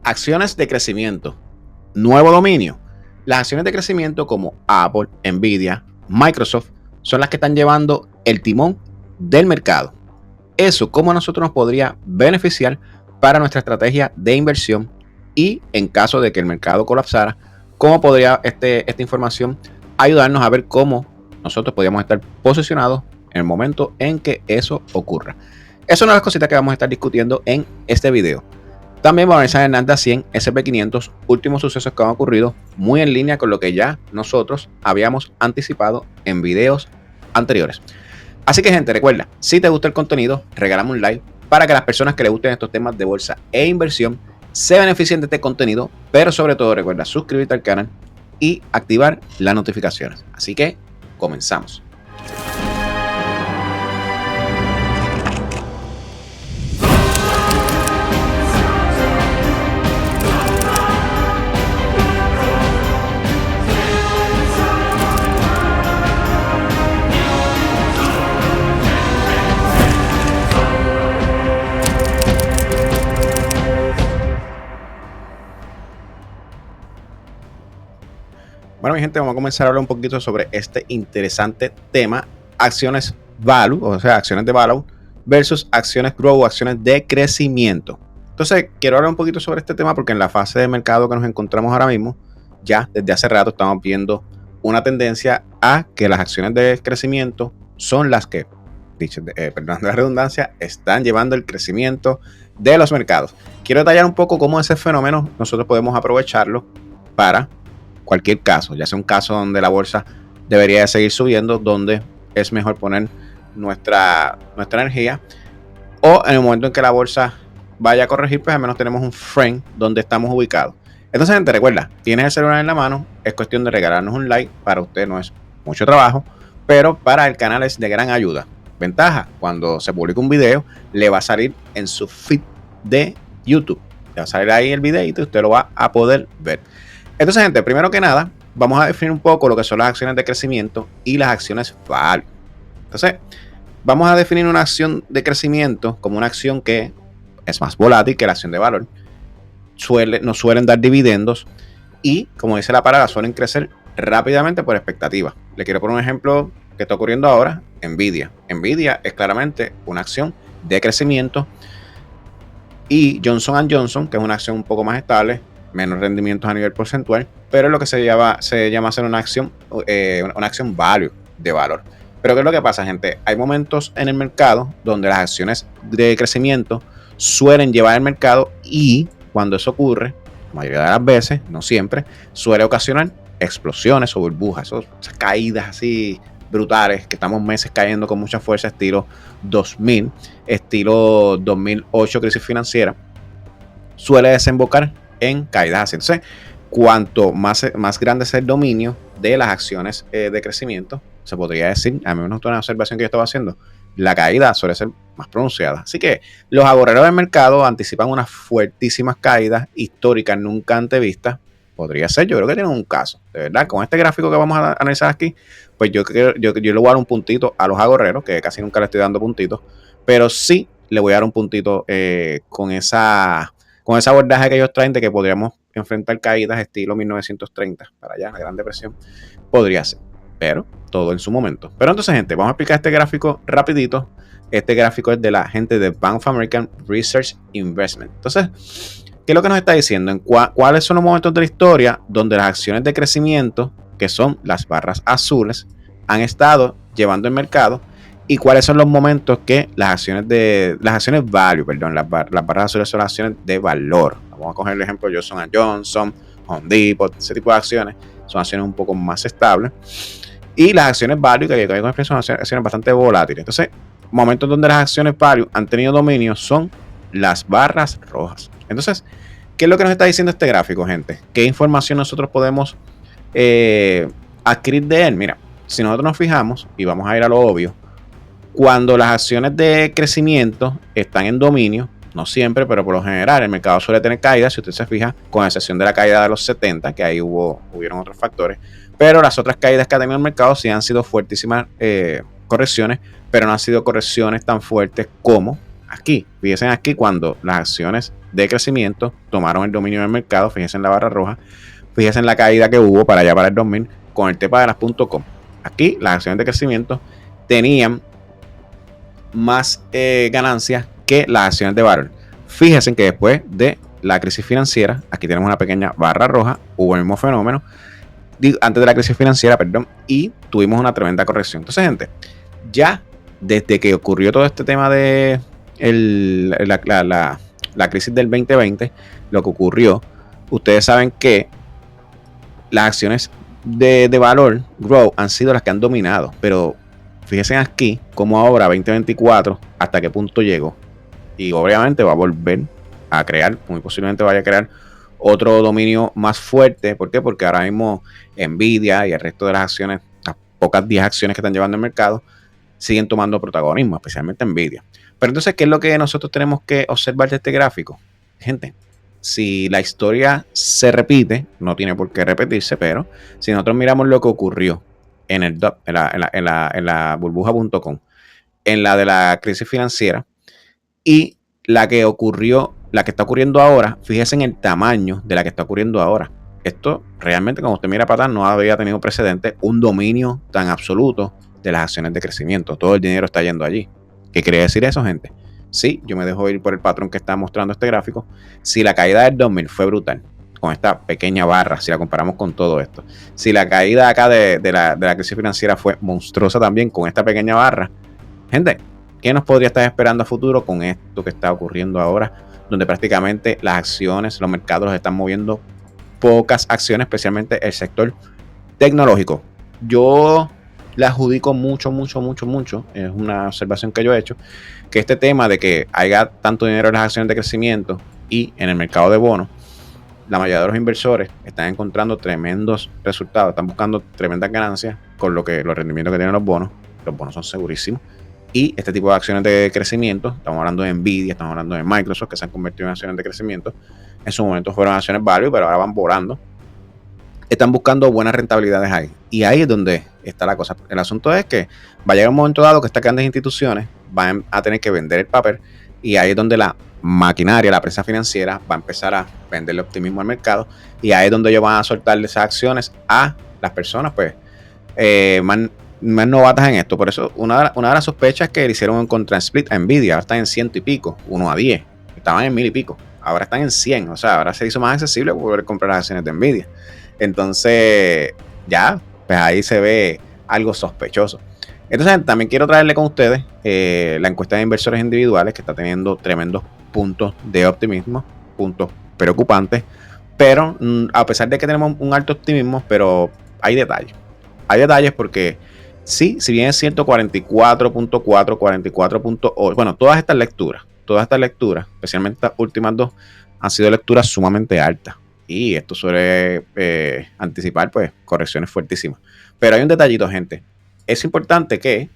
acciones de crecimiento, nuevo dominio. Las acciones de crecimiento como Apple, Nvidia, Microsoft son las que están llevando el timón del mercado. Eso, ¿cómo a nosotros nos podría beneficiar para nuestra estrategia de inversión? Y en caso de que el mercado colapsara, ¿cómo podría esta información ayudarnos a ver cómo nosotros podríamos estar posicionados en el momento en que eso ocurra? Esa es una de las cositas que vamos a estar discutiendo en este video. También vamos a analizar el Nasdaq 100, SP500, últimos sucesos que han ocurrido, muy en línea con lo que ya nosotros habíamos anticipado en videos anteriores. Así que, gente, recuerda, si te gusta el contenido, regálame un like para que las personas que les gusten estos temas de bolsa e inversión se beneficien de este contenido, pero sobre todo recuerda suscribirte al canal y activar las notificaciones. Así que comenzamos. Bueno, mi gente, vamos a comenzar a hablar un poquito sobre este interesante tema, acciones value, o sea, acciones de value versus acciones grow, acciones de crecimiento. Entonces, quiero hablar un poquito sobre este tema porque en la fase de mercado que nos encontramos ahora mismo, ya desde hace rato estamos viendo una tendencia a que las acciones de crecimiento son las que, perdón la redundancia, están llevando el crecimiento de los mercados. Quiero detallar un poco cómo ese fenómeno nosotros podemos aprovecharlo para cualquier caso, ya sea un caso donde la bolsa debería de seguir subiendo, donde es mejor poner nuestra energía, o en el momento en que la bolsa vaya a corregir, pues al menos tenemos un frame donde estamos ubicados. Entonces, gente, recuerda, tienes el celular en la mano, es cuestión de regalarnos un like, para usted no es mucho trabajo, pero para el canal es de gran ayuda. Ventaja, cuando se publica un video, le va a salir en su feed de YouTube, le va a salir ahí el videito y usted lo va a poder ver. Entonces, gente, primero que nada, vamos a definir un poco lo que son las acciones de crecimiento y las acciones value. Entonces, vamos a definir una acción de crecimiento como una acción que es más volátil que la acción de valor. Nos suelen dar dividendos y, como dice la palabra, suelen crecer rápidamente por expectativa. Le quiero poner un ejemplo que está ocurriendo ahora, Nvidia. Nvidia es claramente una acción de crecimiento y Johnson & Johnson, que es una acción un poco más estable, menos rendimientos a nivel porcentual, pero es lo que se llama ser una acción value, de valor. Pero ¿qué es lo que pasa, gente? Hay momentos en el mercado donde las acciones de crecimiento suelen llevar el mercado y cuando eso ocurre, la mayoría de las veces, no siempre, suele ocasionar explosiones o burbujas, esas caídas así brutales que estamos meses cayendo con mucha fuerza, estilo 2000, estilo 2008, crisis financiera, suele desembocar en caídas así. Entonces, cuanto más grande es el dominio de las acciones de crecimiento, se podría decir, a mí me notó una observación que yo estaba haciendo, la caída suele ser más pronunciada. Así que los agorreros del mercado anticipan unas fuertísimas caídas históricas nunca antevistas. Podría ser, yo creo que tienen un caso, de verdad. Con este gráfico que vamos a analizar aquí, pues yo le voy a dar un puntito a los agorreros, que casi nunca le estoy dando puntitos, pero sí le voy a dar un puntito con ese abordaje que ellos traen de que podríamos enfrentar caídas estilo 1930 para allá, la Gran Depresión, podría ser, pero todo en su momento. Pero entonces, gente, vamos a explicar este gráfico rapidito. Este gráfico es de la gente de Bank of American Research Investment. Entonces, ¿qué es lo que nos está diciendo? ¿Cuáles son los momentos de la historia donde las acciones de crecimiento, que son las barras azules, han estado llevando el mercado? ¿Y cuáles son los momentos que las acciones value, las barras azules son las acciones de valor? Vamos a coger el ejemplo de Johnson & Johnson, Home Depot, ese tipo de acciones. Son acciones un poco más estables. Y las acciones value, que son acciones bastante volátiles. Entonces, momentos donde las acciones value han tenido dominio son las barras rojas. Entonces, ¿qué es lo que nos está diciendo este gráfico, gente? ¿Qué información nosotros podemos adquirir de él? Mira, si nosotros nos fijamos, y vamos a ir a lo obvio, cuando las acciones de crecimiento están en dominio, no siempre, pero por lo general el mercado suele tener caídas, si usted se fija, con excepción de la caída de los 70, que ahí hubieron otros factores, pero las otras caídas que ha tenido el mercado sí han sido fuertísimas correcciones, pero no han sido correcciones tan fuertes como aquí. Fíjense aquí cuando las acciones de crecimiento tomaron el dominio del mercado. Fíjense en la barra roja. Fíjense en la caída que hubo para allá para el 2000 con el tepadelas.com. Aquí las acciones de crecimiento tenían más ganancias que las acciones de valor. Fíjense que después de la crisis financiera, aquí tenemos una pequeña barra roja, hubo el mismo fenómeno, antes de la crisis financiera, perdón, y tuvimos una tremenda corrección. Entonces, gente, ya desde que ocurrió todo este tema de la crisis del 2020, lo que ocurrió, ustedes saben que las acciones de valor, Grow, han sido las que han dominado, pero fíjense aquí cómo ahora 2024 hasta qué punto llegó, y obviamente va a volver a crear, muy posiblemente vaya a crear otro dominio más fuerte. ¿Por qué? Porque ahora mismo Nvidia y el resto de las acciones, las pocas 10 acciones que están llevando el mercado, siguen tomando protagonismo, especialmente Nvidia. Pero entonces, ¿qué es lo que nosotros tenemos que observar de este gráfico? Gente, si la historia se repite, no tiene por qué repetirse, pero si nosotros miramos lo que ocurrió en la burbuja.com, en la de la crisis financiera y la que ocurrió, la que está ocurriendo ahora, fíjese en el tamaño de la que está ocurriendo ahora. Esto realmente, como usted mira para atrás, no había tenido precedente un dominio tan absoluto de las acciones de crecimiento. Todo el dinero está yendo allí. ¿Qué quiere decir eso, gente? Sí, yo me dejo ir por el patrón que está mostrando este gráfico. Si la caída del 2000 fue brutal, con esta pequeña barra, si la comparamos con todo esto, si la caída acá de la crisis financiera fue monstruosa también con esta pequeña barra, gente, ¿qué nos podría estar esperando a futuro con esto que está ocurriendo ahora? Donde prácticamente las acciones, los mercados los están moviendo pocas acciones, especialmente el sector tecnológico. Yo le adjudico mucho, es una observación que yo he hecho, que este tema de que haya tanto dinero en las acciones de crecimiento y en el mercado de bonos, la mayoría de los inversores están encontrando tremendos resultados, están buscando tremendas ganancias con los rendimientos que tienen los bonos. Los bonos son segurísimos. Y este tipo de acciones de crecimiento, estamos hablando de Nvidia, estamos hablando de Microsoft, que se han convertido en acciones de crecimiento. En su momento fueron acciones value, pero ahora van volando. Están buscando buenas rentabilidades ahí. Y ahí es donde está la cosa. El asunto es que va a llegar un momento dado que estas grandes instituciones van a tener que vender el papel. Y ahí es donde la maquinaria, la prensa financiera, va a empezar a venderle optimismo al mercado. Y ahí es donde ellos van a soltarle esas acciones a las personas, pues, más novatas en esto. Por eso, una de las sospechas que le hicieron un contra split a Nvidia, ahora están en 100 y pico, 1-10. Estaban en 1000 y pico. Ahora están en 100. O sea, ahora se hizo más accesible poder comprar las acciones de Nvidia. Entonces, ya, pues ahí se ve algo sospechoso. Entonces, también quiero traerle con ustedes la encuesta de inversores individuales, que está teniendo tremendos puntos de optimismo, puntos preocupantes. Pero a pesar de que tenemos un alto optimismo, pero hay detalles. Hay detalles porque sí, si bien es cierto, 44.4, 44.8, bueno, todas estas lecturas, especialmente estas últimas dos, han sido lecturas sumamente altas. Y esto suele anticipar, pues, correcciones fuertísimas. Pero hay un detallito, gente. Es importante que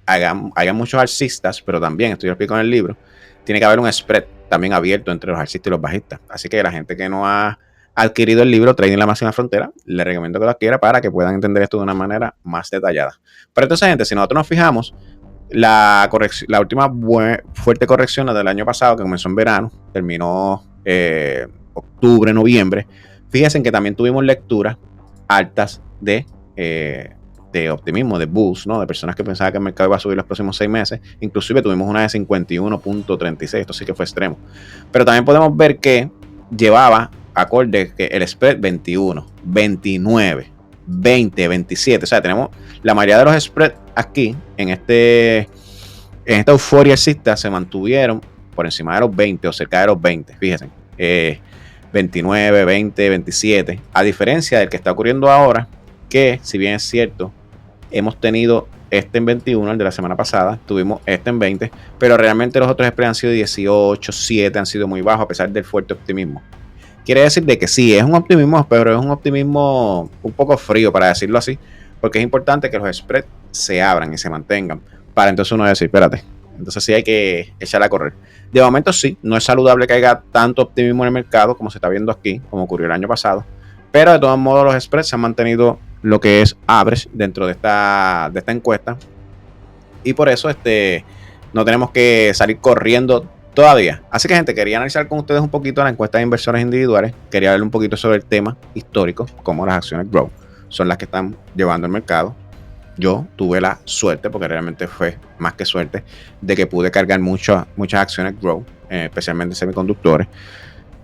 haya muchos alcistas, pero también, esto yo lo explico en el libro, tiene que haber un spread también abierto entre los alcistas y los bajistas. Así que la gente que no ha adquirido el libro Trading la Máxima Frontera, le recomiendo que lo adquiera para que puedan entender esto de una manera más detallada. Pero entonces, gente, si nosotros nos fijamos, la última fuerte corrección, la del año pasado, que comenzó en verano, terminó octubre, noviembre, fíjense que también tuvimos lecturas altas de optimismo, de bulls, ¿no? De personas que pensaban que el mercado iba a subir los próximos 6 meses. Inclusive tuvimos una de 51.36, esto sí que fue extremo. Pero también podemos ver que llevaba acorde que el spread 21, 29, 20, 27. O sea, tenemos la mayoría de los spreads aquí en esta euforia alcista se mantuvieron por encima de los 20 o cerca de los 20. Fíjense, 29, 20, 27. A diferencia del que está ocurriendo ahora, que si bien es cierto, hemos tenido este en 21, el de la semana pasada, tuvimos este en 20, pero realmente los otros spreads han sido 18, 7, han sido muy bajos a pesar del fuerte optimismo. Quiere decir de que sí, es un optimismo, pero es un optimismo un poco frío, para decirlo así, porque es importante que los spreads se abran y se mantengan, para entonces uno decir, espérate, entonces sí hay que echar a correr. De momento sí, no es saludable que haya tanto optimismo en el mercado como se está viendo aquí, como ocurrió el año pasado, pero de todos modos los spreads se han mantenido lo que es average dentro de esta encuesta, y por eso no tenemos que salir corriendo todavía. Así que, gente, quería analizar con ustedes un poquito la encuesta de inversores individuales. Quería hablar un poquito sobre el tema histórico, cómo las acciones Grow son las que están llevando el mercado. Yo tuve la suerte, porque realmente fue más que suerte, de que pude cargar muchas acciones Grow, especialmente semiconductores.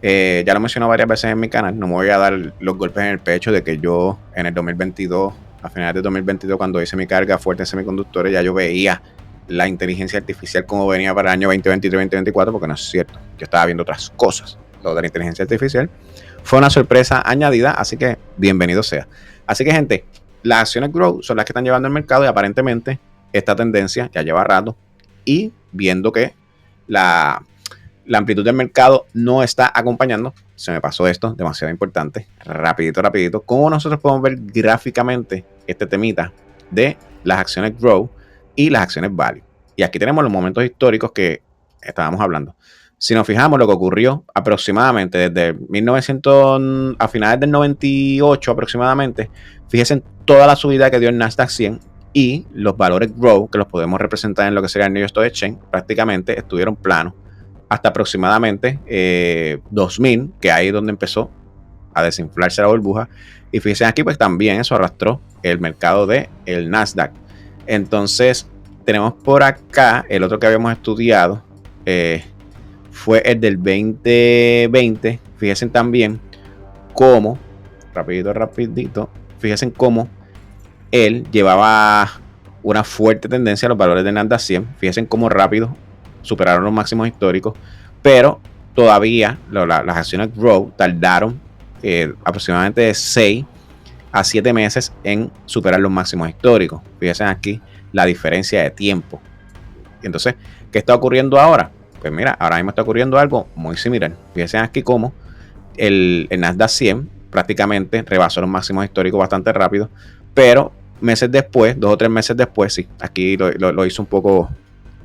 Ya lo he mencionado varias veces en mi canal. No me voy a dar los golpes en el pecho de que yo en el 2022, a finales de 2022, cuando hice mi carga fuerte en semiconductores, ya yo veía la inteligencia artificial como venía para el año 2023-2024, porque no es cierto. Yo estaba viendo otras cosas. Lo de la inteligencia artificial fue una sorpresa añadida, así que bienvenido sea. Así que, gente, las acciones Grow son las que están llevando el mercado y aparentemente esta tendencia ya lleva rato, y viendo que la amplitud del mercado no está acompañando, se me pasó esto, demasiado importante, rapidito, cómo nosotros podemos ver gráficamente este temita de las acciones Grow y las acciones Value. Y aquí tenemos los momentos históricos que estábamos hablando. Si nos fijamos lo que ocurrió aproximadamente desde 1900 a finales del 98 aproximadamente, fíjense en toda la subida que dio el Nasdaq 100 y los valores Grow, que los podemos representar en lo que sería el New York Stock Exchange, prácticamente estuvieron planos hasta aproximadamente 2000, que ahí es donde empezó a desinflarse la burbuja. Y fíjense aquí, pues también eso arrastró el mercado del Nasdaq. Entonces, tenemos por acá el otro que habíamos estudiado, fue el del 2020. Fíjense también cómo, rapidito, fíjense cómo él llevaba una fuerte tendencia a los valores del Nasdaq 100. Fíjense cómo rápido superaron los máximos históricos, pero todavía las acciones Grow tardaron aproximadamente de 6 a 7 meses en superar los máximos históricos. Fíjense aquí la diferencia de tiempo. Entonces, ¿qué está ocurriendo ahora? Pues mira, ahora mismo está ocurriendo algo muy similar. Fíjense aquí cómo el Nasdaq 100 prácticamente rebasó los máximos históricos bastante rápido, pero meses después, 2 o 3 meses después, sí, aquí lo hizo un poco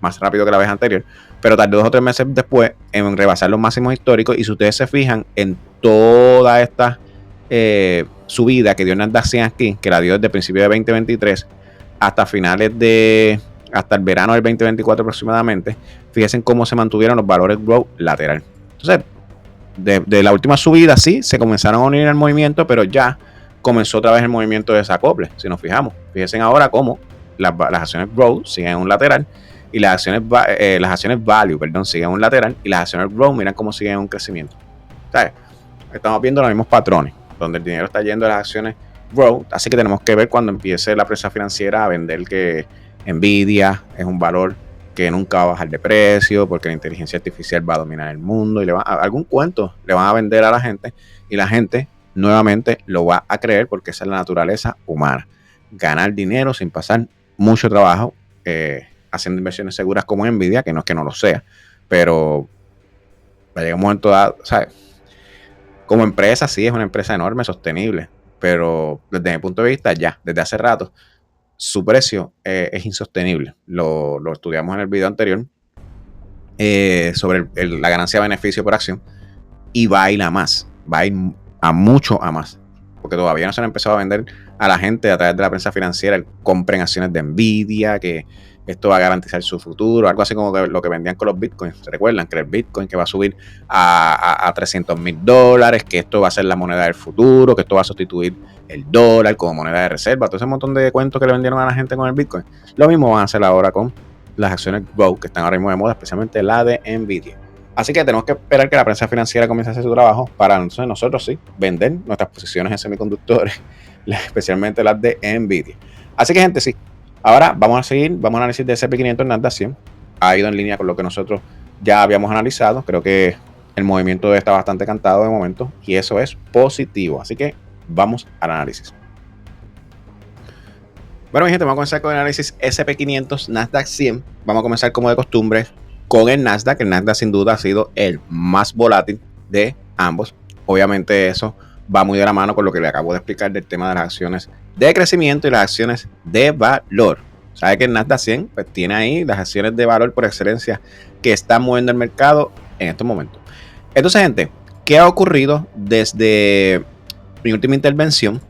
más rápido que la vez anterior, pero tardó 2 o 3 meses después en rebasar los máximos históricos. Y si ustedes se fijan en toda esta subida que dio el Nasdaq 100 aquí, que la dio desde el principio de 2023 hasta hasta el verano del 2024 aproximadamente, fíjense cómo se mantuvieron los valores Grow lateral. Entonces, de la última subida sí se comenzaron a unir al movimiento, pero ya comenzó otra vez el movimiento de desacople. Si nos fijamos, fíjense ahora cómo las acciones Grow siguen en un lateral y las acciones Value, siguen en un lateral, y las acciones Grow miran cómo siguen en un crecimiento. ¿Sabes? Estamos viendo los mismos patrones, donde el dinero está yendo a las acciones Grow, así que tenemos que ver cuando empiece la empresa financiera a vender que Nvidia es un valor que nunca va a bajar de precio porque la inteligencia artificial va a dominar el mundo, y algún cuento le van a vender a la gente, y la gente nuevamente lo va a creer porque esa es la naturaleza humana, ganar dinero sin pasar mucho trabajo, haciendo inversiones seguras como Nvidia, que no es que no lo sea, pero va a llegar un momento dado, ¿sabes? Como empresa sí es una empresa enorme, sostenible, pero desde mi punto de vista ya, desde hace rato, su precio es insostenible. Lo estudiamos en el video anterior sobre la ganancia de beneficio por acción, y va a ir a más, va a ir a mucho a más, porque todavía no se han empezado a vender a la gente a través de la prensa financiera, compren acciones de Nvidia, que esto va a garantizar su futuro, algo así como lo que vendían con los bitcoins. ¿Se recuerdan? Que el bitcoin que va a subir a $300,000, que esto va a ser la moneda del futuro, que esto va a sustituir el dólar como moneda de reserva, todo ese montón de cuentos que le vendieron a la gente con el bitcoin. Lo mismo van a hacer ahora con las acciones Grow, que están ahora mismo de moda, especialmente la de Nvidia. Así que tenemos que esperar que la prensa financiera comience a hacer su trabajo para nosotros sí vender nuestras posiciones en semiconductores, especialmente las de Nvidia. Así que, gente, sí, ahora vamos a análisis de SP500 Nasdaq 100. Ha ido en línea con lo que nosotros ya habíamos analizado. Creo que el movimiento está bastante cantado de momento, y eso es positivo. Así que vamos al análisis. Bueno, mi gente, vamos a comenzar con el análisis SP500 Nasdaq 100. Vamos a comenzar como de costumbre con el Nasdaq. El Nasdaq sin duda ha sido el más volátil de ambos. Obviamente eso va muy de la mano con lo que le acabo de explicar del tema de las acciones de crecimiento y las acciones de valor. Sabe que el Nasdaq 100 pues tiene ahí las acciones de valor por excelencia que están moviendo el mercado en estos momentos. Entonces, gente, ¿qué ha ocurrido desde mi última intervención?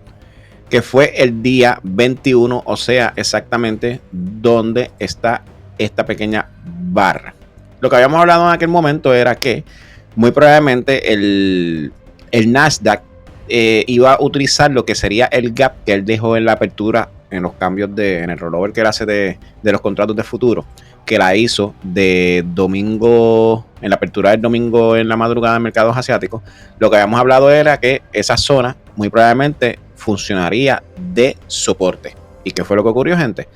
Que fue el día 21, o sea, exactamente donde está esta pequeña barra. Lo que habíamos hablado en aquel momento era que muy probablemente el Nasdaq iba a utilizar lo que sería el gap que él dejó en la apertura, en los cambios en el rollover que él hace de los contratos de futuro, que la hizo de domingo, en la apertura del domingo en la madrugada en mercados asiáticos. Lo que habíamos hablado era que esa zona muy probablemente funcionaría de soporte. ¿Y qué fue lo que ocurrió, gente?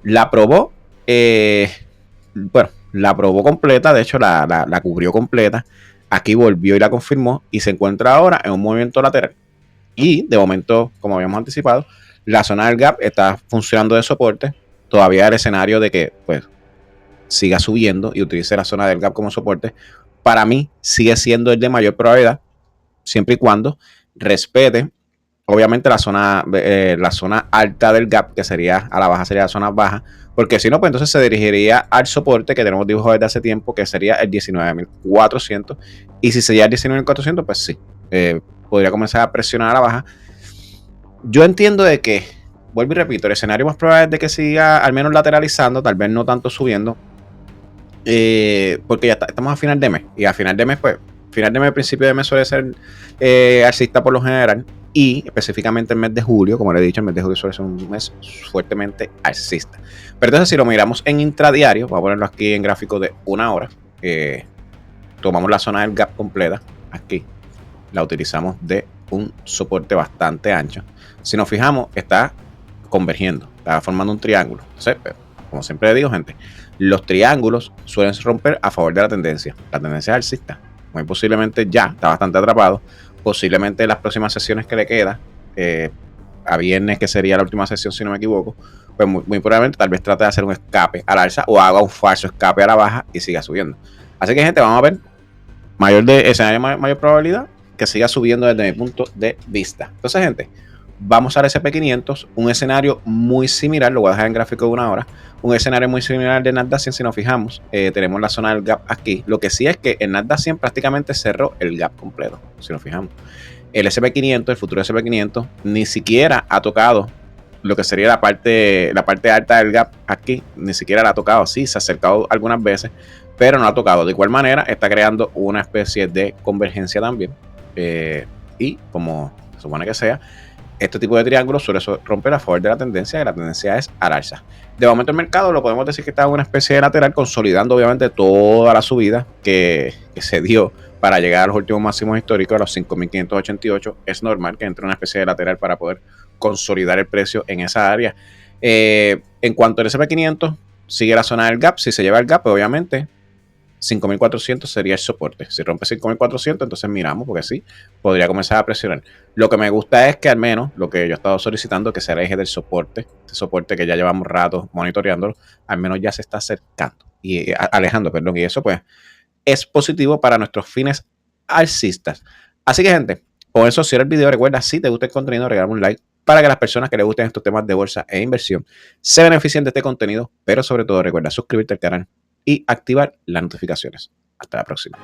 La probó, la probó completa, de hecho la cubrió completa. Aquí volvió y la confirmó y se encuentra ahora en un movimiento lateral. Y de momento, como habíamos anticipado, la zona del gap está funcionando de soporte. Todavía el escenario de que pues siga subiendo y utilice la zona del gap como soporte, para mí sigue siendo el de mayor probabilidad, siempre y cuando respete obviamente la zona alta del gap, que sería a la baja, sería la zona baja, porque si no, pues entonces se dirigiría al soporte que tenemos dibujado desde hace tiempo, que sería el 19.400, y si sería el 19.400, pues sí, podría comenzar a presionar a la baja. Yo entiendo de que, vuelvo y repito, el escenario más probable es de que siga al menos lateralizando, tal vez no tanto subiendo, porque ya estamos a final de mes, y a final de mes, pues, final de mes, principio de mes suele ser alcista por lo general, y específicamente el mes de julio, como le he dicho, el mes de julio suele ser un mes fuertemente alcista. Pero entonces si lo miramos en intradiario, voy a ponerlo aquí en gráfico de 1 hora, tomamos la zona del gap completa, aquí, la utilizamos de un soporte bastante ancho. Si nos fijamos, está convergiendo, está formando un triángulo. Entonces, como siempre le digo, gente, los triángulos suelen romper a favor de la tendencia. La tendencia es alcista. Muy posiblemente ya está bastante atrapado. Posiblemente las próximas sesiones que le queda, a viernes, que sería la última sesión si no me equivoco, pues muy probablemente tal vez trate de hacer un escape al alza o haga un falso escape a la baja y siga subiendo. Así que, gente, vamos a ver mayor probabilidad que siga subiendo desde mi punto de vista. Entonces, gente, vamos al SP500, un escenario muy similar, lo voy a dejar en gráfico de 1 hora, un escenario muy similar de Nasdaq 100. Si nos fijamos, tenemos la zona del gap aquí. Lo que sí es que el Nasdaq 100 prácticamente cerró el gap completo, si nos fijamos. El SP500, el futuro SP500, ni siquiera ha tocado lo que sería la parte alta del gap aquí, ni siquiera la ha tocado. Sí, se ha acercado algunas veces, pero no ha tocado. De igual manera, está creando una especie de convergencia también. Y como se supone que sea, este tipo de triángulos suele romper a favor de la tendencia, y la tendencia es al alza. De momento el mercado lo podemos decir que está en una especie de lateral, consolidando obviamente toda la subida que se dio para llegar a los últimos máximos históricos, a los 5.588. Es normal que entre una especie de lateral para poder consolidar el precio en esa área. En cuanto al SP500, sigue la zona del gap. Si se lleva el gap, pues obviamente 5.400 sería el soporte. Si rompe 5.400, entonces miramos, porque sí, podría comenzar a presionar. Lo que me gusta es que al menos lo que yo he estado solicitando, que se aleje del soporte, este soporte que ya llevamos rato monitoreándolo, al menos ya se está acercando y alejando, perdón, y eso pues es positivo para nuestros fines alcistas. Así que, gente, con eso cierro el video. Recuerda, si te gusta el contenido, regálame un like para que las personas que les gusten estos temas de bolsa e inversión se beneficien de este contenido, pero sobre todo recuerda suscribirte al canal y activar las notificaciones. Hasta la próxima.